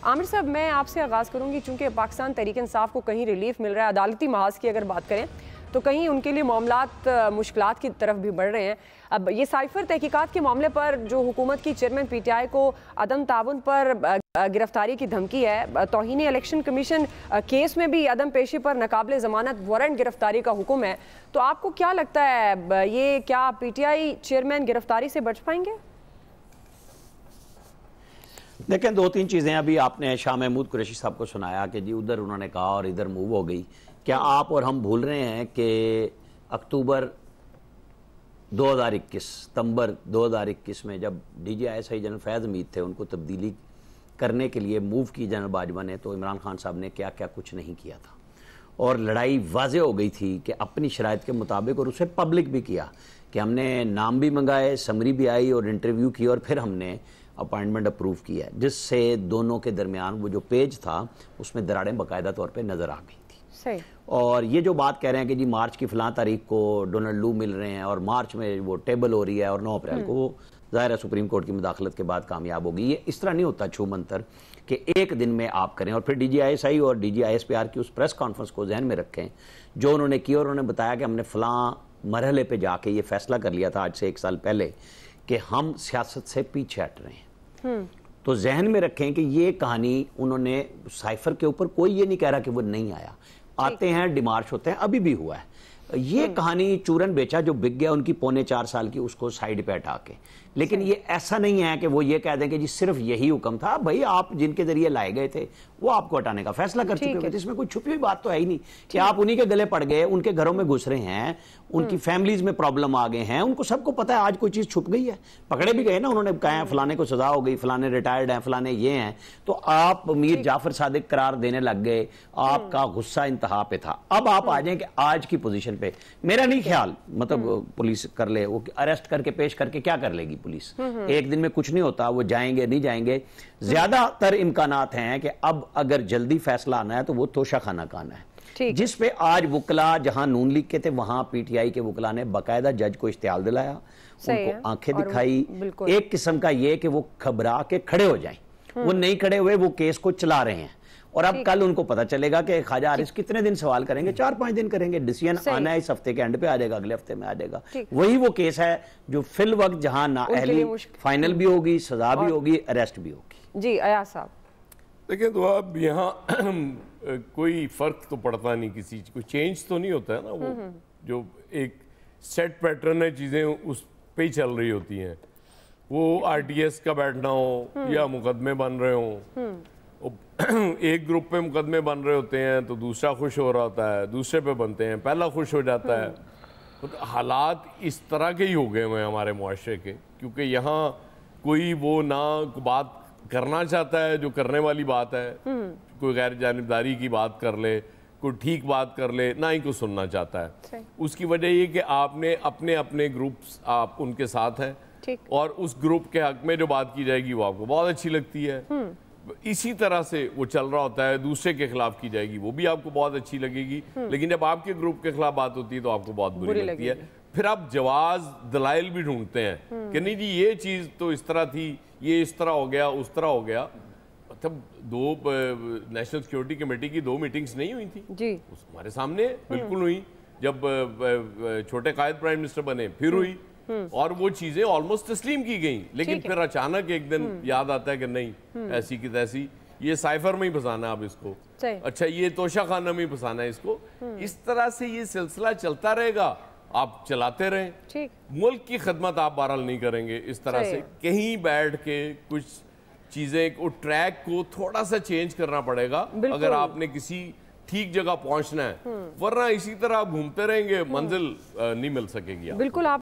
عامر صاحب میں آپ سے آغاز کروں گی، چونکہ پاکستان تحریک انصاف کو کہیں ریلیف مل رہا ہے، عدالتی محاذ کی اگر بات کریں تو کہیں ان کے لیے معاملات مشکلات کی طرف بھی بڑھ رہے ہیں۔ اب یہ سائفر تحقیقات کے معاملے پر جو حکومت کی چیئرمین پی ٹی آئی کو عدم تعاون پر گرفتاری کی دھمکی ہے، توہین الیکشن کمیشن کیس میں بھی عدم پیشی پر ناقابل ضمانت وارنٹ گرفتاری کا حکم ہے، تو آپ کو کیا لگتا ہے یہ کیا پی ٹی آئی چیئرمین گرفتاری سے بچ پائیں گے؟ دیکھیں، دو تین چیزیں ابھی آپ نے شاہ محمود قریشی صاحب کو سنایا کہ جی ادھر انہوں نے کہا اور ادھر موو ہو گئی۔ کیا آپ اور ہم بھول رہے ہیں کہ اکتوبر 2021 ستمبر 2021 میں جب D G I S I general Faiz Hameed تھے، ان کو تبدیلی کرنے کے لیے موو کی جنرل باجوہ نے، تو عمران خان صاحب نے کیا کچھ نہیں کیا تھا، اور لڑائی واضح ہو گئی تھی کہ اپنی شرائط کے مطابق، اور اسے پبلک بھی کیا کہ ہم نے نام بھی منگائے، سمری بھی آئی اور انٹرویو کی، اور پھر ہم نے اپائنٹمنٹ اپروو کیا ہے، جس سے دونوں کے درمیان وہ جو پیج تھا اس میں دراڑیں باقاعدہ طور پہ نظر آ گئی تھی۔ صحیح۔ اور یہ جو بات کہہ رہے ہیں کہ جی مارچ کی فلاں تاریخ کو ڈونلڈ لو مل رہے ہیں اور مارچ میں وہ ٹیبل ہو رہی ہے اور 9 اپریل کو، وہ ظاہر ہے سپریم کورٹ کی مداخلت کے بعد کامیاب ہوگی۔ یہ اس طرح نہیں ہوتا چھو منتر کہ ایک دن میں آپ کریں، اور پھر D G I S I اور D G I S P R کی اس پریس کانفرنس کو ذہن میں رکھیں جو انہوں نے کی، اور انہوں نے بتایا کہ ہم نے فلاں مرحلے پہ جا کے یہ فیصلہ کر لیا تھا آج سے 1 سال پہلے کہ ہم سیاست سے پیچھے ہٹ رہے ہیں۔ تو ذہن میں رکھیں کہ یہ کہانی انہوں نے سائفر کے اوپر، کوئی یہ نہیں کہہ رہا کہ وہ نہیں آیا، آتے ہیں ڈیمارش ہوتے ہیں، ابھی بھی ہوا ہے۔ یہ کہانی چورن بیچا جو بک گیا ان کی 3.25 سال کی، اس کو سائیڈ پہ ہٹا کے، لیکن یہ ایسا نہیں ہے کہ وہ یہ کہہ دیں کہ جی صرف یہی حکم تھا۔ بھائی آپ جن کے ذریعے لائے گئے تھے وہ آپ کو ہٹانے کا فیصلہ کر چکے ہوئے تھے، اس میں کوئی چھپی ہوئی بات تو ہے ہی نہیں کہ آپ انہی کے گلے پڑ گئے، ان کے گھروں میں گھس رہے ہیں، ان کی فیملیز میں پرابلم آ گئے ہیں، ان کو سب کو پتا ہے آج کوئی چیز چھپ گئی ہے، پکڑے بھی گئے نا، انہوں نے کہا ہے فلانے کو سزا ہو گئی، فلانے ریٹائرڈ ہیں، فلانے یہ ہیں، تو آپ میر جعفر صادق قرار دینے لگ گئے، آپ کا غصہ انتہا پہ تھا۔ اب آپ آ جائیں کہ آج کی پوزیشن پہ، میرا نہیں خیال مطلب پولیس کر لے، وہ اریسٹ کر کے پیش کر کے کیا کر لے گی پولیس، ایک دن میں کچھ نہیں ہوتا، وہ جائیں گے نہیں جائیں گے۔ زیادہ تر امکانات ہیں کہ اب اگر جلدی فیصلہ آنا ہے تو وہ توشہ خانہ کا آنا ہے، جس پہ آج وکلا جہاں نون لیگ کے تھے وہاں پی ٹی آئی کے وکلا نے باقاعدہ جج کو اشتعال دلایا، ان کو آنکھیں دکھائی، ایک قسم کا یہ کہ وہ گھبرا کے کھڑے ہو جائیں، وہ نہیں کھڑے ہوئے، وہ کیس کو چلا رہے ہیں، اور اب کل ان کو پتا چلے گا کہ خواجہ حارث کتنے دن سوال کریں گے، 4-5 دن کریں گے، ڈیسیژن آنا ہے اس ہفتے کے اینڈ پہ آ جائے گا، اگلے ہفتے میں آ جائے گا۔ وہی وہ کیس ہے جو فی الوقت جہاں نااہلی فائنل بھی ہوگی، سزا بھی ہوگی، اریسٹ بھی ہوگی۔ جی ایاز صاحب دیکھیں تو اب یہاں کوئی فرق تو پڑتا نہیں، کسی کوئی چینج تو نہیں ہوتا ہے نا، وہ جو ایک سیٹ پیٹرن ہے، چیزیں اس پہ ہی چل رہی ہوتی ہیں، وہ آر ٹی ایس کا بیٹھنا ہو یا مقدمے بن رہے ہوں، ایک گروپ پہ مقدمے بن رہے ہوتے ہیں تو دوسرا خوش ہو رہا ہوتا ہے، دوسرے پہ بنتے ہیں پہلا خوش ہو جاتا ہے۔ حالات اس طرح کے ہی ہو گئے ہوئے ہیں ہمارے معاشرے کے، کیونکہ یہاں کوئی وہ نہ بات کرنا چاہتا ہے جو کرنے والی بات ہے، کوئی غیر جانبداری کی بات کر لے، کوئی ٹھیک بات کر لے، نہ ہی کوئی سننا چاہتا ہے۔ اس کی وجہ یہ کہ آپ نے اپنے اپنے گروپس آپ ان کے ساتھ ہیں، اور اس گروپ کے حق میں جو بات کی جائے گی وہ آپ کو بہت اچھی لگتی ہے، اسی طرح سے وہ چل رہا ہوتا ہے، دوسرے کے خلاف کی جائے گی وہ بھی آپ کو بہت اچھی لگے گی، لیکن جب آپ کے گروپ کے خلاف بات ہوتی ہے تو آپ کو بہت بری لگتی ہے۔ پھر آپ جواز دلائل بھی ڈھونڈتے ہیں کہ نہیں جی یہ چیز تو اس طرح تھی، یہ اس طرح ہو گیا، اس طرح ہو گیا۔ تب دو نیشنل سیکیورٹی کمیٹی کی 2 میٹنگز نہیں ہوئی تھی، جی ہمارے سامنے بالکل ہوئی، جب چھوٹے قائد پرائم منسٹر بنے پھر ہوئی، اور وہ چیزیں آلموسٹ تسلیم کی گئیں، لیکن پھر اچانک ایک دن یاد آتا ہے کہ نہیں ایسی کی تیسی، یہ سائفر میں ہی پھنسانا ہے اب اس کو، اچھا یہ توشہ خانہ میں ہی پھنسانا ہے اس کو۔ اس طرح سے یہ سلسلہ چلتا رہے گا، آپ چلاتے رہیں، ملک کی خدمت آپ بہرحال نہیں کریں گے اس طرح سے۔ کہیں بیٹھ کے کچھ چیزیں ٹریک کو تھوڑا سا چینج کرنا پڑے گا اگر آپ نے کسی ٹھیک جگہ پہنچنا ہے، ورنہ اسی طرح آپ گھومتے رہیں گے، منزل نہیں مل سکے گی۔ بالکل آپ